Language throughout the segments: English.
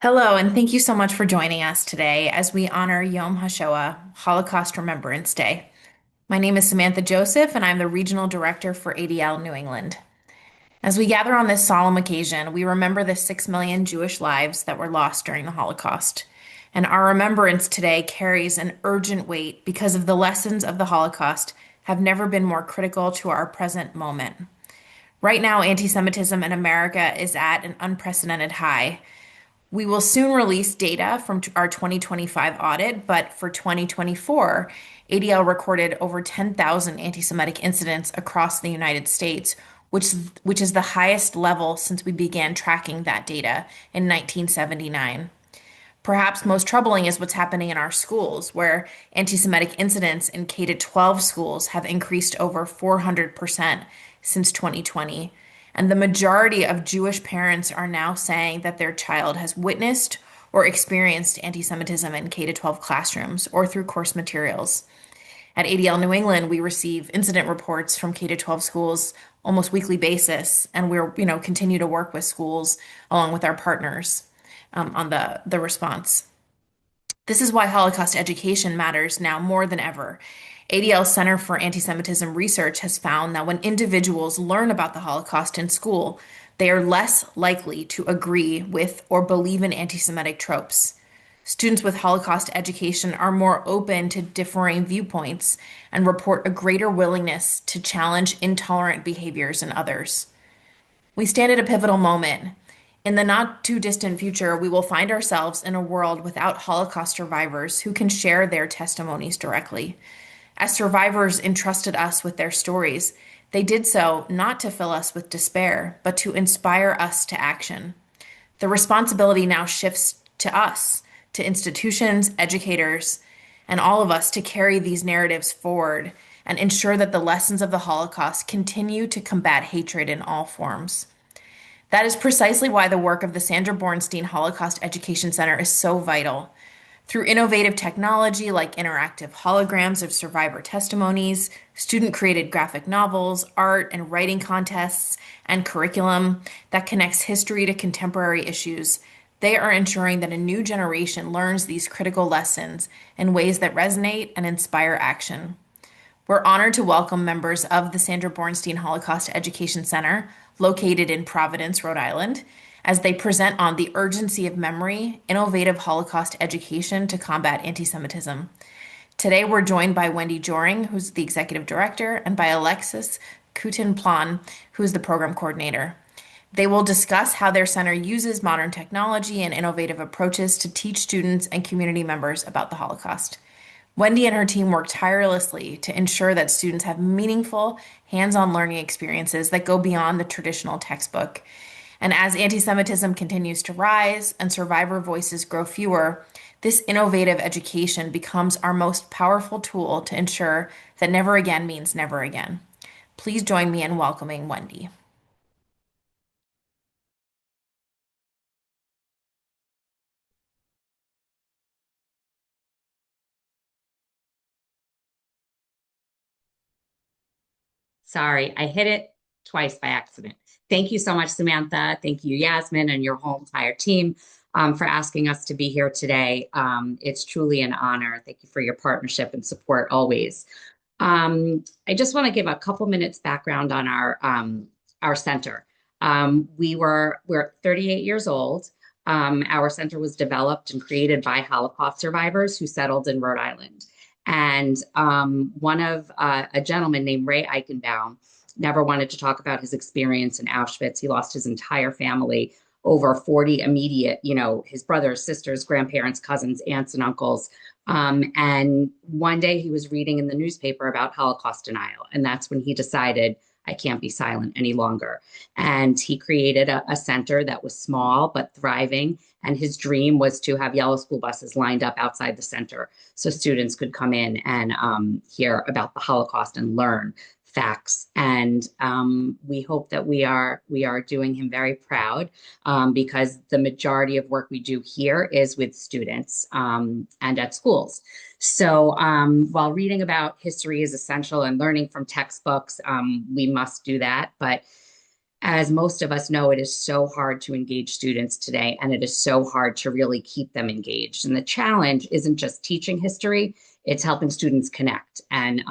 Hello, and thank you so much for joining us today as we honor Yom HaShoah, Holocaust Remembrance Day. My name is Samantha Joseph, and I'm the Regional Director for ADL New England. As we gather on this solemn occasion, we remember the 6 million Jewish lives that were lost during the Holocaust. And our remembrance today carries an urgent weight because of the lessons of the Holocaust have never been more critical to our present moment. Right now, anti-Semitism in America is at an unprecedented high. We will soon release data from our 2025 audit, but for 2024, ADL recorded over 10,000 anti-Semitic incidents across the United States, which is the highest level since we began tracking that data in 1979. Perhaps most troubling is what's happening in our schools, where anti-Semitic incidents in K to 12 schools have increased over 400% since 2020. And the majority of Jewish parents are now saying that their child has witnessed or experienced anti-Semitism in K to 12 classrooms or through course materials. At ADL New England, we receive incident reports from K to 12 schools almost weekly basis, and we're continue to work with schools along with our partners on the response. This is why Holocaust education matters now more than ever. ADL Center for Anti-Semitism Research has found that when individuals learn about the Holocaust in school, they are less likely to agree with or believe in anti-Semitic tropes. Students with Holocaust education are more open to differing viewpoints and report a greater willingness to challenge intolerant behaviors in others. We stand at a pivotal moment. In the not too distant future, we will find ourselves in a world without Holocaust survivors who can share their testimonies directly. As survivors entrusted us with their stories, they did so not to fill us with despair, but to inspire us to action. The responsibility now shifts to us, to institutions, educators, and all of us to carry these narratives forward and ensure that the lessons of the Holocaust continue to combat hatred in all forms. That is precisely why the work of the Sandra Bornstein Holocaust Education Center is so vital. Through innovative technology like interactive holograms of survivor testimonies, student-created graphic novels, art and writing contests, and curriculum that connects history to contemporary issues, they are ensuring that a new generation learns these critical lessons in ways that resonate and inspire action. We're honored to welcome members of the Sandra Bornstein Holocaust Education Center, located in Providence, Rhode Island, as they present on the urgency of memory, innovative Holocaust education to combat anti-Semitism. Today, we're joined by Wendy Joering, who's the executive director, and by Alexis Coutin-Plan, who's the program coordinator. They will discuss how their center uses modern technology and innovative approaches to teach students and community members about the Holocaust. Wendy and her team work tirelessly to ensure that students have meaningful, hands-on learning experiences that go beyond the traditional textbook. And as anti-Semitism continues to rise and survivor voices grow fewer, this innovative education becomes our most powerful tool to ensure that never again means never again. Please join me in welcoming Wendy. Sorry, I hit it twice by accident. Thank you so much, Samantha. Thank you, Yasmin, and your whole entire team for asking us to be here today. It's truly an honor. Thank you for your partnership and support always. I just want to give a couple minutes background on our center. We're 38 years old. Our center was developed and created by Holocaust survivors who settled in Rhode Island. And one of a gentleman named Ray Eichenbaum never wanted to talk about his experience in Auschwitz. He lost his entire family, over 40 immediate, his brothers, sisters, grandparents, cousins, aunts, and uncles. And one day he was reading in the newspaper about Holocaust denial. And that's when he decided, I can't be silent any longer. And he created a center that was small but thriving. And his dream was to have yellow school buses lined up outside the center so students could come in and hear about the Holocaust and learn facts. And we hope that we are doing him very proud because the majority of work we do here is with students and at schools. So while reading about history is essential and learning from textbooks, we must do that. But As most of us know, it is so hard to engage students today, and it is so hard to really keep them engaged. And the challenge isn't just teaching history, it's helping students connect and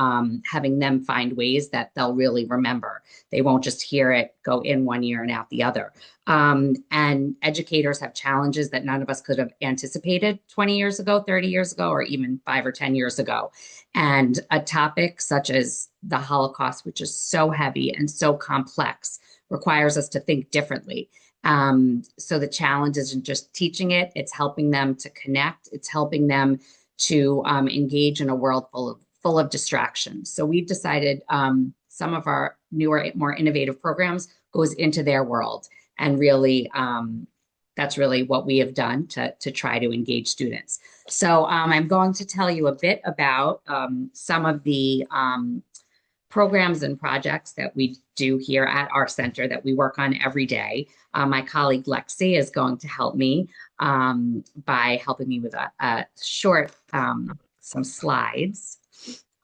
having them find ways that they'll really remember. They won't just hear it go in one ear and out the other. And educators have challenges that none of us could have anticipated 20 years ago, 30 years ago, or even 5 or 10 years ago. And a topic such as the Holocaust, which is so heavy and so complex, requires us to think differently. So the challenge isn't just teaching it, it's helping them to connect, it's helping them to engage in a world full of distractions. So we've decided some of our newer, more innovative programs goes into their world. And really, that's really what we have done to try to engage students. So I'm going to tell you a bit about some of the programs and projects that we do here at our center that we work on every day. My colleague Lexi is going to help me by helping me with a short, some slides.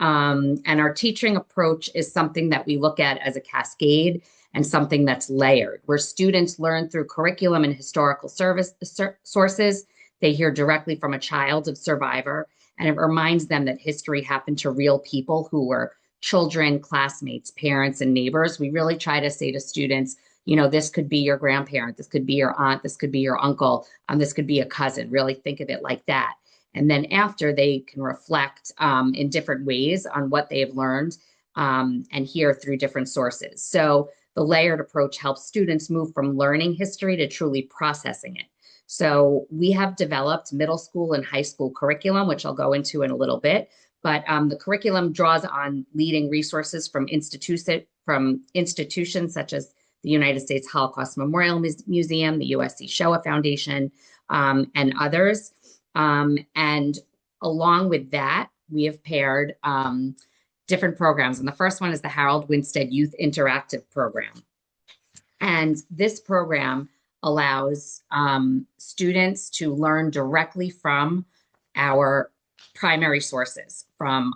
And our teaching approach is something that we look at as a cascade and something that's layered, where students learn through curriculum and historical sources. They hear directly from a child of survivor, and it reminds them that history happened to real people who were children, classmates, parents, and neighbors. We really try to say to students, you know, this could be your grandparent, this could be your aunt, this could be your uncle, this could be a cousin. Really think of it like that. And then after, they can reflect in different ways on what they have learned and hear through different sources. So the layered approach helps students move from learning history to truly processing it. So we have developed middle school and high school curriculum, which I'll go into in a little bit. But the curriculum draws on leading resources from institutions such as the United States Holocaust Memorial Museum, the USC Shoah Foundation, and others. And along with that, we have paired different programs. And the first one is the Harold Winstead Youth Interactive Program. And this program allows students to learn directly from our primary sources, from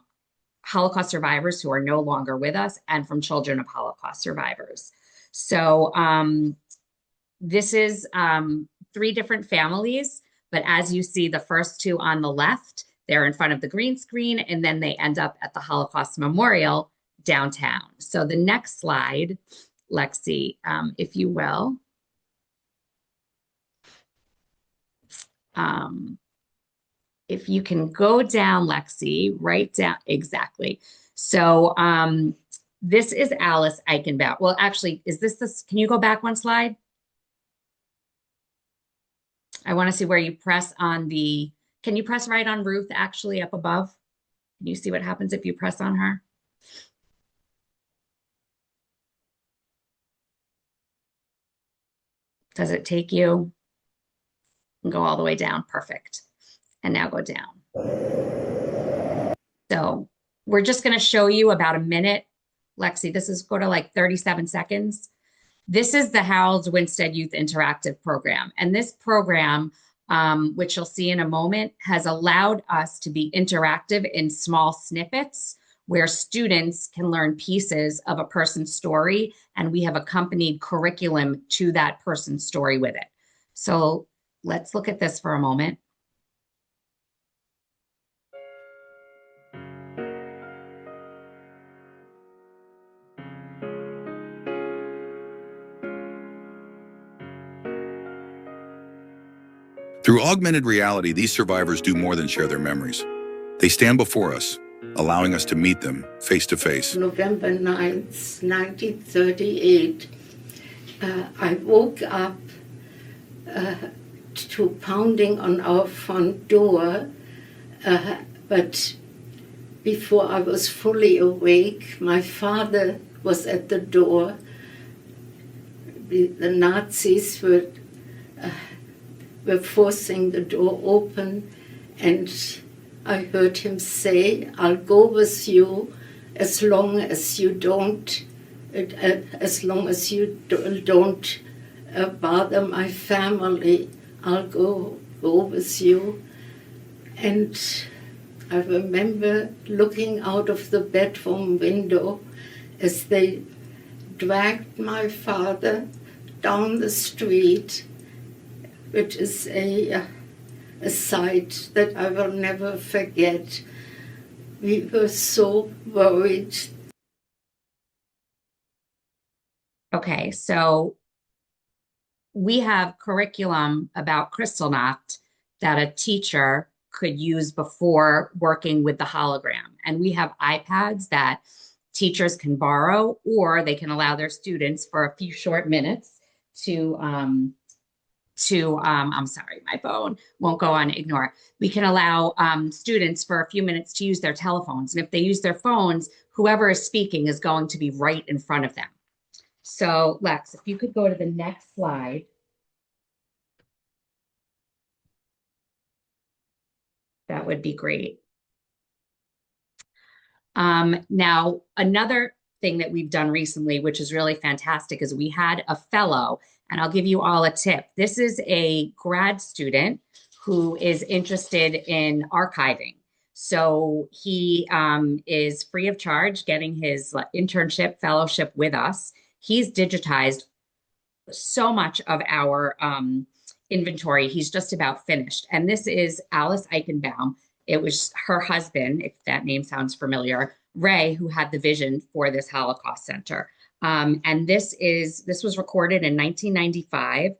Holocaust survivors who are no longer with us and from children of Holocaust survivors. So this is 3 different families, but as you see, the first 2 on the left, they're in front of the green screen, and then they end up at the Holocaust Memorial downtown. So the next slide, Lexi, if you will. If you can go down, Lexi, right down, exactly. So this is Alice Eichenbaum. Well, actually, is this, can you go back one slide? I want to see where you press on the, can you press right on Ruth actually up above? Can you see what happens if you press on her? Does it take you? And go all the way down, perfect. And now go down. So we're just going to show you about a minute. Lexi, this is go to like 37 seconds. This is the Harold Winstead Youth Interactive Program. And this program, which you'll see in a moment, has allowed us to be interactive in small snippets where students can learn pieces of a person's story, and we have accompanied curriculum to that person's story with it. So let's look at this for a moment. Through augmented reality, these survivors do more than share their memories. They stand before us, allowing us to meet them face to face. November 9th, 1938, I woke up to pounding on our front door, but before I was fully awake, my father was at the door. The Nazis were forcing the door open, and I heard him say, "I'll go with you as long as you don't bother my family. I'll go with you." And I remember looking out of the bedroom window as they dragged my father down the street, which is a sight that I will never forget. We were so worried. Okay, so we have curriculum about Kristallnacht that a teacher could use before working with the hologram. And we have iPads that teachers can borrow, or they can allow their students for a few short minutes to I'm sorry, my phone won't go on ignore. We can allow students for a few minutes to use their telephones. And if they use their phones, whoever is speaking is going to be right in front of them. So Lex, if you could go to the next slide. That would be great. Now, another thing that we've done recently, which is really fantastic, is we had a fellow, and I'll give you all a tip. This is a grad student who is interested in archiving. So he is free of charge, getting his internship fellowship with us. He's digitized so much of our inventory. He's just about finished. And this is Alice Eichenbaum. It was her husband, if that name sounds familiar, Ray, who had the vision for this Holocaust Center. And this was recorded in 1995.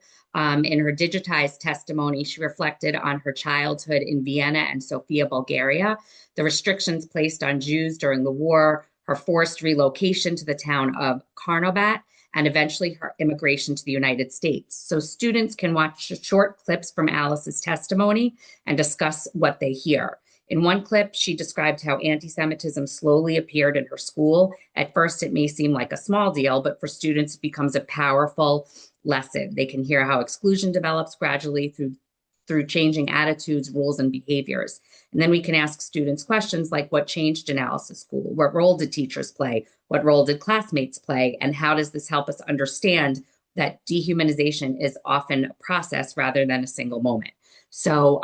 In her digitized testimony, she reflected on her childhood in Vienna and Sofia, Bulgaria, the restrictions placed on Jews during the war, her forced relocation to the town of Karnobat, and eventually her immigration to the United States. So students can watch short clips from Alice's testimony and discuss what they hear. In one clip, she described how anti-Semitism slowly appeared in her school. At first, it may seem like a small deal, but for students, it becomes a powerful lesson. They can hear how exclusion develops gradually through changing attitudes, rules, and behaviors. And then we can ask students questions like, what changed in Alice's school? What role did teachers play? What role did classmates play? And how does this help us understand that dehumanization is often a process rather than a single moment? So,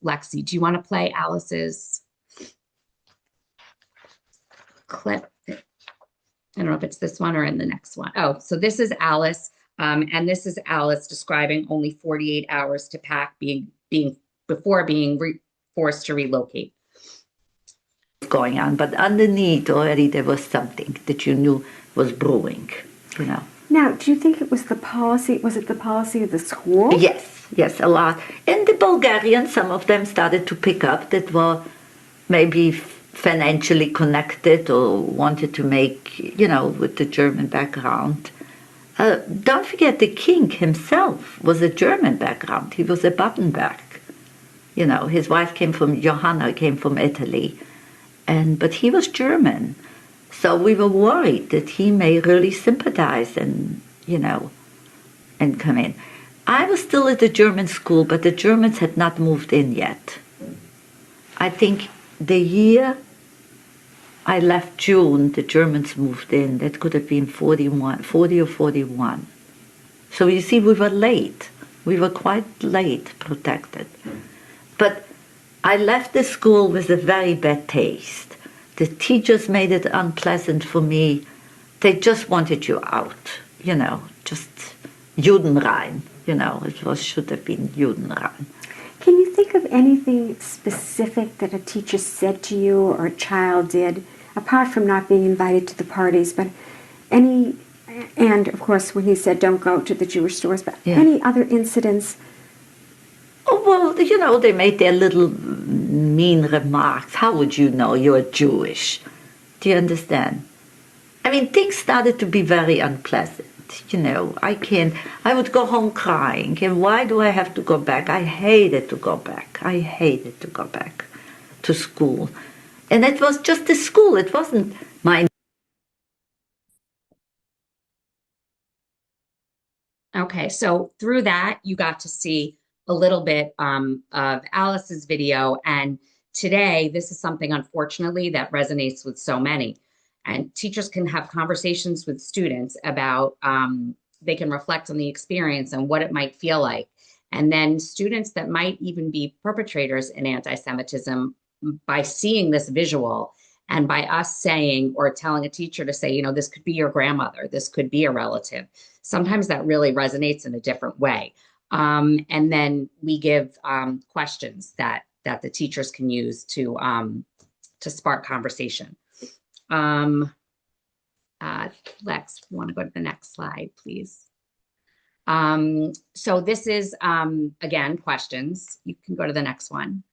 Lexi, do you want to play Alice's clip? I don't know if it's this one or in the next one. Oh, so this is Alice. And this is Alice describing only 48 hours to pack before being forced to relocate. Going on, but underneath already there was something that you knew was brewing, you know. Now, do you think it was the policy? Was it the policy of the school? Yes, a lot. And the Bulgarians, some of them started to pick up that were maybe financially connected or wanted to make, you know, with the German background. Don't forget the king himself was a German background. He was a Battenberg. You know, his wife Johanna came from Italy. But he was German. So we were worried that he may really sympathize and, you know, and come in. I was still at the German school, but the Germans had not moved in yet. I think the year I left June, the Germans moved in. That could have been 40 or 41. So you see, we were late. We were quite late protected. But I left the school with a very bad taste. The teachers made it unpleasant for me. They just wanted you out, you know, just Judenrein, you know, should have been Judenrein. Can you think of anything specific that a teacher said to you or a child did, apart from not being invited to the parties, but any, and of course when he said don't go to the Jewish stores, but any other incidents? Oh, well, you know, they made their little mean remarks. How would you know you're Jewish? Do you understand? I mean, things started to be very unpleasant. You know, I would go home crying. And why do I have to go back? I hated to go back. I hated to go back to school. And it was just the school. It wasn't my... Okay, so through that, you got to see a little bit of Alice's video. And today, this is something, unfortunately, that resonates with so many. And teachers can have conversations with students about, they can reflect on the experience and what it might feel like. And then students that might even be perpetrators in anti-Semitism, by seeing this visual And by us saying or telling a teacher to say, this could be your grandmother, this could be a relative, sometimes that really resonates in a different way. And then we give questions that the teachers can use to spark conversation. Lex, want to go to the next slide, please? So this is, again, questions. You can go to the next one.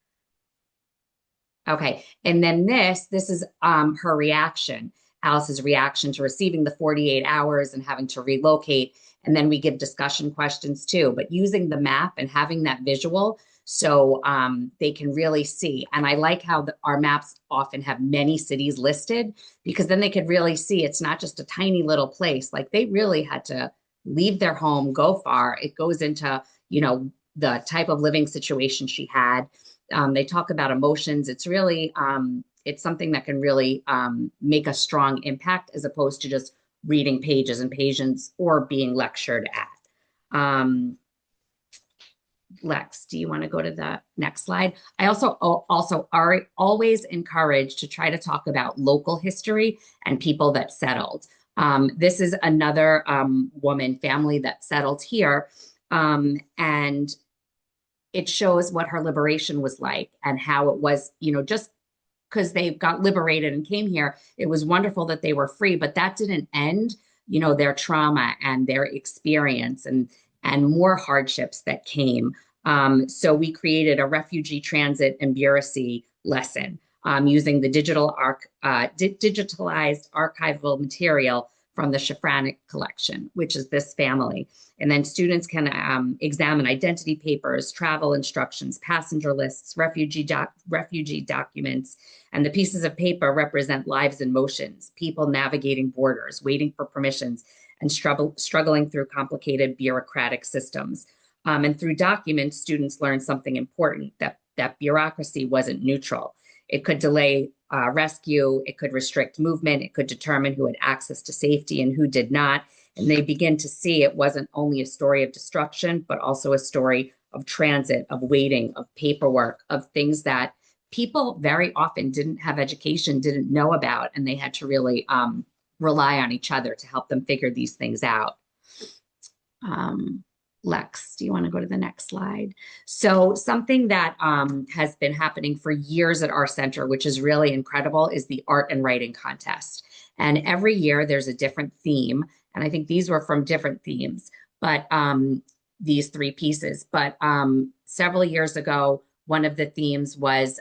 Okay, and then this is her reaction, Alice's reaction to receiving the 48 hours and having to relocate. And then we give discussion questions too, but using the map and having that visual so they can really see. And I like how our maps often have many cities listed, because then they could really see it's not just a tiny little place. Like, they really had to leave their home, go far. It goes into, the type of living situation she had. They talk about emotions. It's really, it's something that can really make a strong impact, as opposed to just reading pages and pages or being lectured at. Lex, do you want to go to the next slide? I also are always encouraged to try to talk about local history and people that settled. This is another family that settled here, and it shows what her liberation was like and how it was, just because they got liberated and came here, it was wonderful that they were free, but that didn't end, their trauma and their experience and more hardships that came. So we created a refugee transit and bureaucracy lesson using the digitalized archival material from the Shafranic collection, which is this family. And then students can examine identity papers, travel instructions, passenger lists, refugee documents, and the pieces of paper represent lives in motions, people navigating borders, waiting for permissions, and struggling through complicated bureaucratic systems. And through documents, students learn something important, that bureaucracy wasn't neutral. It could delay rescue, it could restrict movement, it could determine who had access to safety and who did not. And they begin to see it wasn't only a story of destruction, but also a story of transit, of waiting, of paperwork, of things that people very often didn't have education, didn't know about, and they had to really rely on each other to help them figure these things out. Lex, do you want to go to the next slide? So something that has been happening for years at our center, which is really incredible, is the art and writing contest. And every year there's a different theme. And I think these were from different themes, but these three pieces. But several years ago, one of the themes was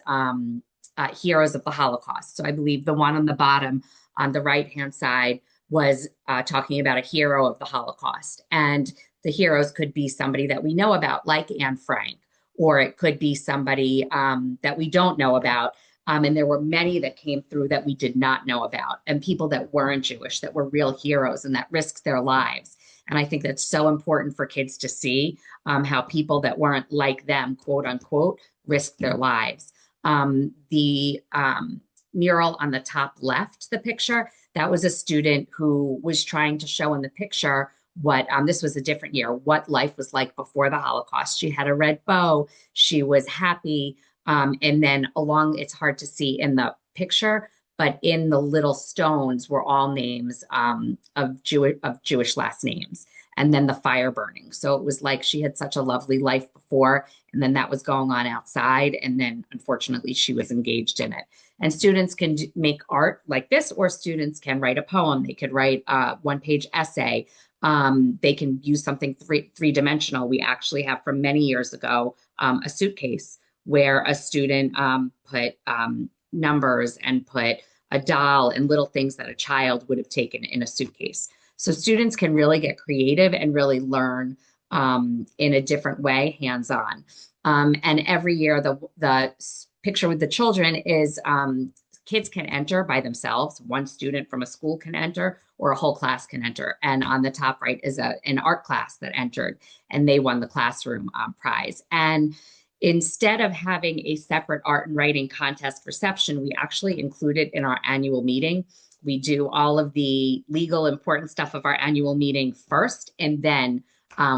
heroes of the Holocaust. So I believe the one on the bottom on the right-hand side was talking about a hero of the Holocaust. And the heroes could be somebody that we know about, like Anne Frank, or it could be somebody that we don't know about. And there were many that came through that we did not know about, and people that weren't Jewish, that were real heroes and that risked their lives. And I think that's so important for kids to see how people that weren't like them, quote unquote, risked their lives. The mural on the top left, the picture, that was a student who was trying to show in the picture what, this was a different year, what life was like before the Holocaust. She had a red bow, she was happy, and then it's hard to see in the picture, but in the little stones were all names of Jewish last names, and then the fire burning. So it was like she had such a lovely life before, and then that was going on outside, and then unfortunately she was engaged in it. And students can make art like this, or students can write a poem. They could write a one-page essay. They can use something three-dimensional. We actually have, from many years ago, a suitcase where a student put numbers and put a doll and little things that a child would have taken in a suitcase. So students can really get creative and really learn in a different way, hands-on. And every year, the picture with the children is kids can enter by themselves. One student from a school can enter, or a whole class can enter. And on the top right is an art class that entered, and they won the classroom prize. And instead of having a separate art and writing contest reception, we actually include it in our annual meeting. We do all of the legal important stuff of our annual meeting first, and then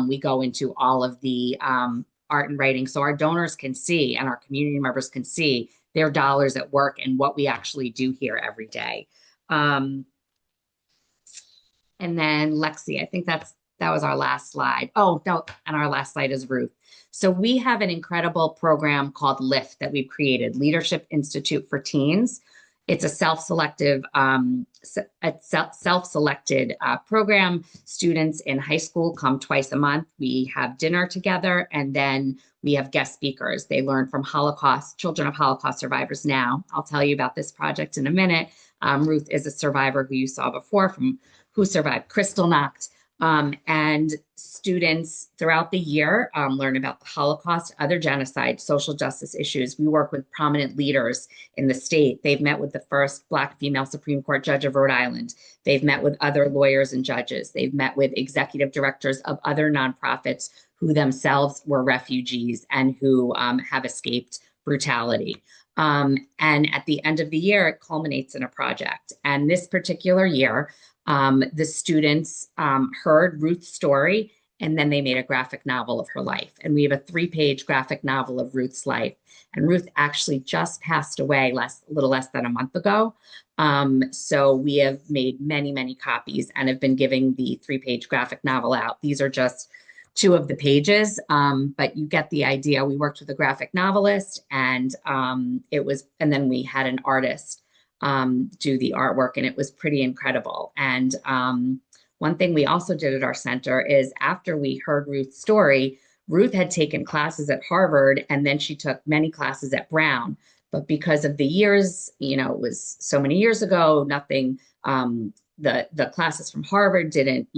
we go into all of the art and writing, so our donors can see and our community members can see their dollars at work and what we actually do here every day. And then Lexi, I think that was our last slide. Oh, no, and our last slide is Ruth. So we have an incredible program called LIFT that we've created, Leadership Institute for Teens. It's a self-selected program. Students in high school come twice a month. We have dinner together, and then we have guest speakers. They learn from children of Holocaust survivors now. I'll tell you about this project in a minute. Ruth is a survivor who you saw before, who survived Kristallnacht. And students throughout the year learn about the Holocaust, other genocide, social justice issues. We work with prominent leaders in the state. They've met with the first Black female Supreme Court judge of Rhode Island. They've met with other lawyers and judges. They've met with executive directors of other nonprofits who themselves were refugees and who have escaped brutality. And at the end of the year, it culminates in a project. And this particular year, the students heard Ruth's story, and then they made a graphic novel of her life. And we have a 3-page graphic novel of Ruth's life. And Ruth actually just passed away a little less than a month ago. So we have made many, many copies and have been giving the 3-page graphic novel out. These are just 2 of the pages, but you get the idea. We worked with a graphic novelist, and then we had an artist do the artwork, and it was pretty incredible. And one thing we also did at our center is, after we heard Ruth's story, Ruth had taken classes at Harvard, and then she took many classes at Brown. But because of the years, it was so many years ago, nothing, the classes from Harvard didn't,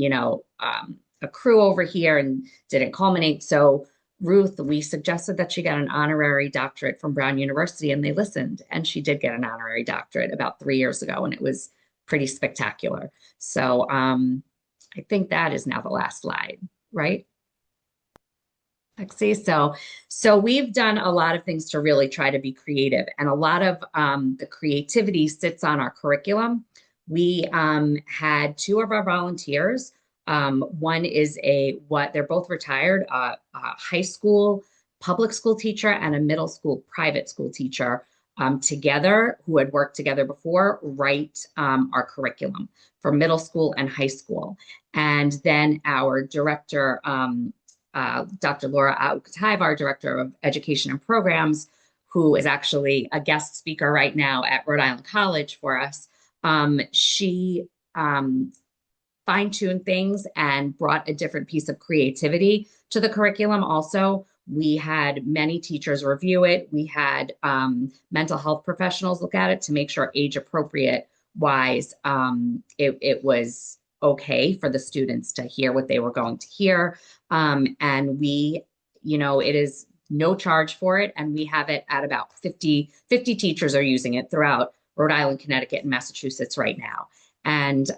accrue over here and didn't culminate. So Ruth, we suggested that she get an honorary doctorate from Brown University, and they listened, and she did get an honorary doctorate about 3 years ago, and it was pretty spectacular. So I think that is now the last slide, right? Lexi. So we've done a lot of things to really try to be creative, and a lot of the creativity sits on our curriculum. We had 2 of our volunteers. One is they're both retired, a high school public school teacher and a middle school private school teacher together, who had worked together before, write our curriculum for middle school and high school. And then our director, Dr. Laura Aukataiva, our director of education and programs, who is actually a guest speaker right now at Rhode Island College for us, she fine-tuned things and brought a different piece of creativity to the curriculum. Also, we had many teachers review it. We had mental health professionals look at it to make sure age appropriate wise it was okay for the students to hear what they were going to hear. And we, it is no charge for it. And we have it at about 50 teachers are using it throughout Rhode Island, Connecticut, and Massachusetts right now. And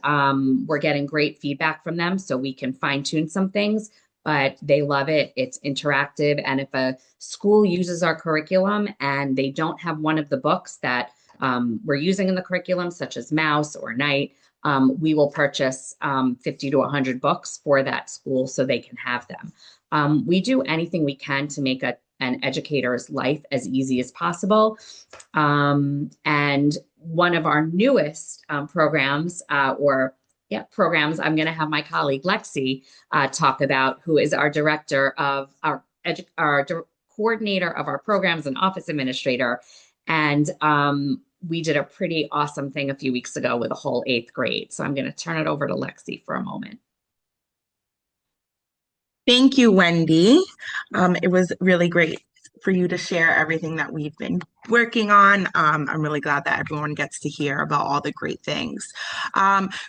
we're getting great feedback from them, so we can fine tune some things, but they love it. It's interactive. And if a school uses our curriculum and they don't have one of the books that we're using in the curriculum, such as Mouse or Night, we will purchase 50 to 100 books for that school so they can have them. We do anything we can to make an educator's life as easy as possible. And one of our newest programs, I'm going to have my colleague Lexi talk about, who is our director of our coordinator of our programs and office administrator. And we did a pretty awesome thing a few weeks ago with a whole 8th grade. So I'm going to turn it over to Lexi for a moment. Thank you, Wendy. It was really great for you to share everything that we've been working on. I'm really glad that everyone gets to hear about all the great things.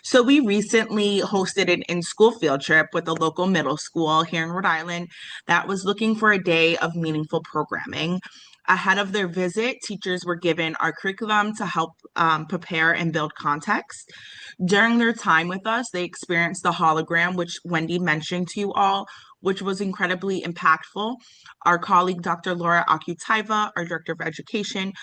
So we recently hosted an in-school field trip with a local middle school here in Rhode Island that was looking for a day of meaningful programming. Ahead of their visit, teachers were given our curriculum to help prepare and build context. During their time with us, they experienced the hologram, which Wendy mentioned to you all, which was incredibly impactful. Our colleague, Dr. Laura Akutaiva, our Director of Education,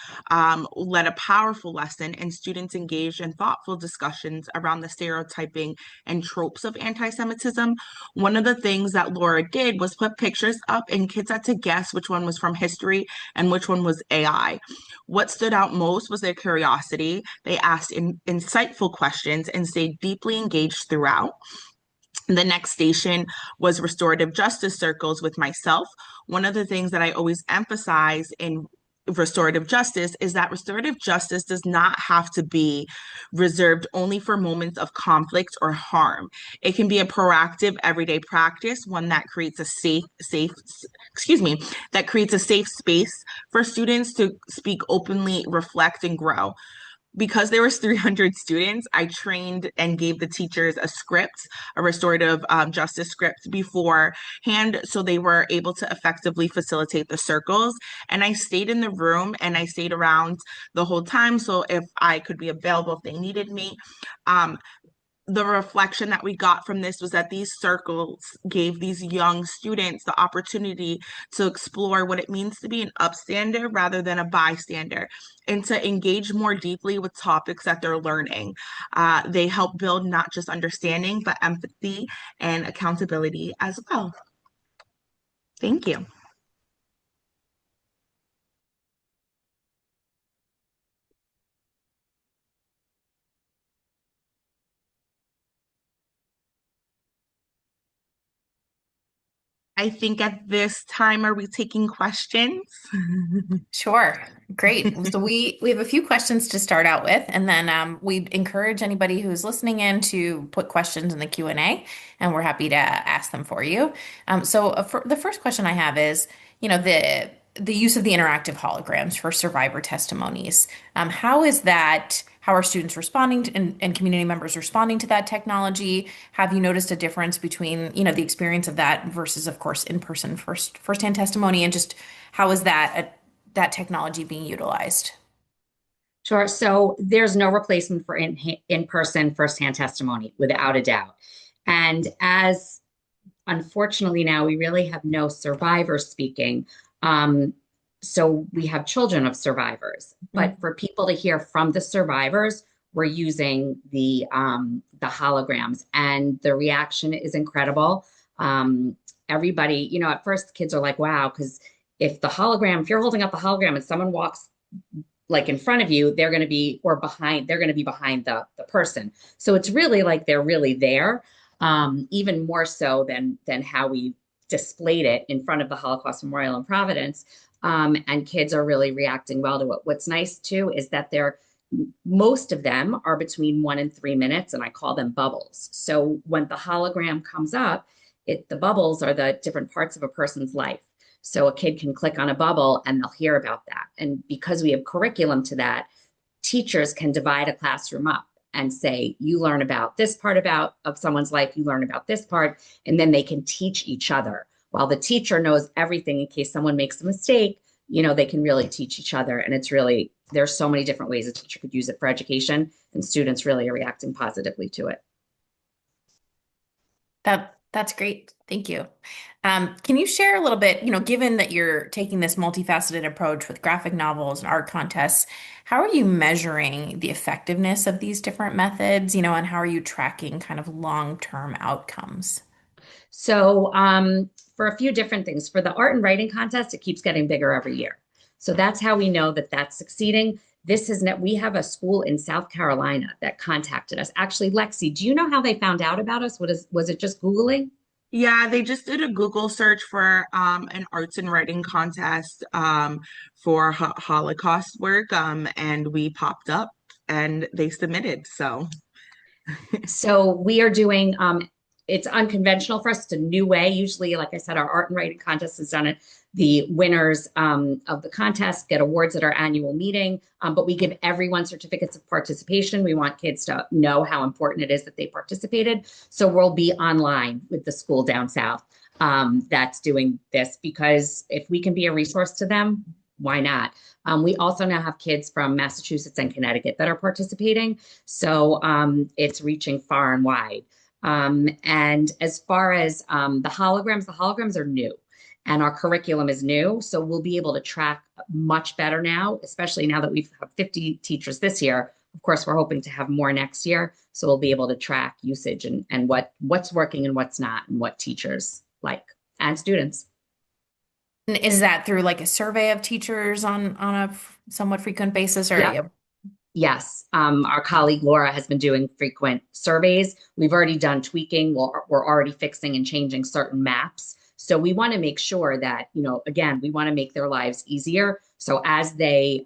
led a powerful lesson, and students engaged in thoughtful discussions around the stereotyping and tropes of anti-Semitism. One of the things that Laura did was put pictures up, and kids had to guess which one was from history and which one was AI. What stood out most was their curiosity. They asked insightful questions and stayed deeply engaged throughout. The next station was restorative justice circles with myself. One of the things that I always emphasize in restorative justice is that restorative justice does not have to be reserved only for moments of conflict or harm. It can be a proactive everyday practice, one that creates a that creates a safe space for students to speak openly, reflect, and grow. Because there was 300 students, I trained and gave the teachers a script, a restorative justice script beforehand, so they were able to effectively facilitate the circles. And I stayed in the room and I stayed around the whole time. So if I could be available if they needed me, the reflection that we got from this was that these circles gave these young students the opportunity to explore what it means to be an upstander rather than a bystander, and to engage more deeply with topics that they're learning. They help build not just understanding, but empathy and accountability as well. Thank you. I think at this time, are we taking questions? Sure. Great. So we have a few questions to start out with, and then we encourage anybody who's listening in to put questions in the Q&A, and we're happy to ask them for you. For the first question I have is, the use of the interactive holograms for survivor testimonies. How are students responding to, and community members responding to that technology? Have you noticed a difference between, the experience of that versus, of course, in-person firsthand testimony, and just how is that technology being utilized? Sure. So there's no replacement for in-person firsthand testimony, without a doubt. And as unfortunately now we really have no survivors speaking. So we have children of survivors, but for people to hear from the survivors, we're using the holograms, and the reaction is incredible. Everybody, at first the kids are like, wow, because if you're holding up the hologram and someone walks like in front of you, they're going to be behind the person. So it's really like they're really there, even more so than how we displayed it in front of the Holocaust Memorial in Providence. And kids are really reacting well to it. What's nice too is that most of them are between 1 and 3 minutes, and I call them bubbles. So when the hologram comes up, the bubbles are the different parts of a person's life. So a kid can click on a bubble and they'll hear about that. And because we have curriculum to that, teachers can divide a classroom up and say, you learn about this part of someone's life, you learn about this part, and then they can teach each other. While the teacher knows everything in case someone makes a mistake, they can really teach each other. And there's so many different ways a teacher could use it for education, and students really are reacting positively to it. That's great. Thank you. Can you share a little bit, given that you're taking this multifaceted approach with graphic novels and art contests, how are you measuring the effectiveness of these different methods, and how are you tracking kind of long-term outcomes? So for a few different things, for the art and writing contest, it keeps getting bigger every year. So that's how we know that that's succeeding. We have a school in South Carolina that contacted us. Actually, Lexi, do you know how they found out about us? Was it just Googling? Yeah, they just did a Google search for an arts and writing contest for Holocaust work, and we popped up and they submitted. So we are doing, it's unconventional for us. It's a new way. Usually, like I said, our art and writing contest is done at the winners of the contest get awards at our annual meeting, but we give everyone certificates of participation. We want kids to know how important it is that they participated. So we'll be online with the school down south that's doing this, because if we can be a resource to them, why not? We also now have kids from Massachusetts and Connecticut that are participating. So it's reaching far and wide. And as far as the holograms are new and our curriculum is new. So we'll be able to track much better now, especially now that we've had 50 teachers this year. Of course, we're hoping to have more next year. So we'll be able to track usage and what's working and what's not and what teachers like and students. And is that through like a survey of teachers on a somewhat frequent basis, or Yeah. Yes, our colleague Laura has been doing frequent surveys. We've already done tweaking. We're already fixing and changing certain maps. So we want to make sure that, again, we want to make their lives easier. So as they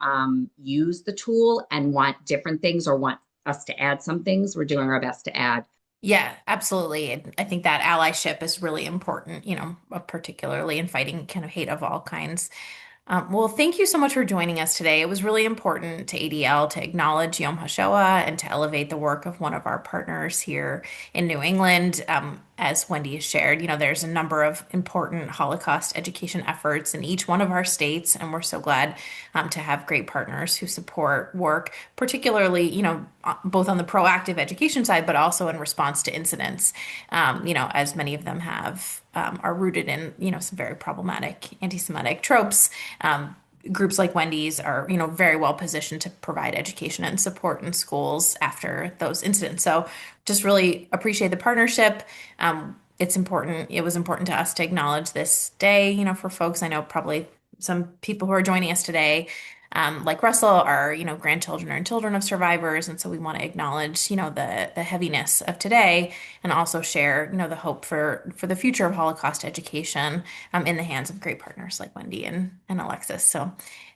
use the tool and want different things or want us to add some things, we're doing our best to add. Yeah, absolutely. And I think that allyship is really important, particularly in fighting kind of hate of all kinds. Well, thank you so much for joining us today. It was really important to ADL to acknowledge Yom HaShoah and to elevate the work of one of our partners here in New England. As Wendy has shared, there's a number of important Holocaust education efforts in each one of our states, and we're so glad to have great partners who support work, particularly, both on the proactive education side, but also in response to incidents, as many of them are rooted in, some very problematic anti-Semitic tropes. Groups like Wendy's are, very well positioned to provide education and support in schools after those incidents. So just really appreciate the partnership. It's important. It was important to us to acknowledge this day, for folks. I know probably some people who are joining us today, like Russell, are, grandchildren and children of survivors. And so we want to acknowledge, the heaviness of today and also share, the hope for the future of Holocaust education in the hands of great partners like Wendy and Alexis. So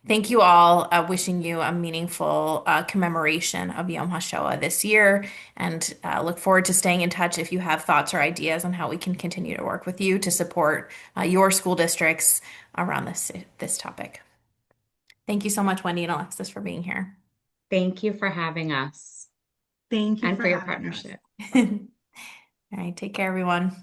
thank you all. Wishing you a meaningful commemoration of Yom HaShoah this year, and look forward to staying in touch if you have thoughts or ideas on how we can continue to work with you to support your school districts around this topic. Thank you so much, Wendy and Alexis, for being here. Thank you for having us. Thank you and for your having us. partnership. All right, take care, everyone.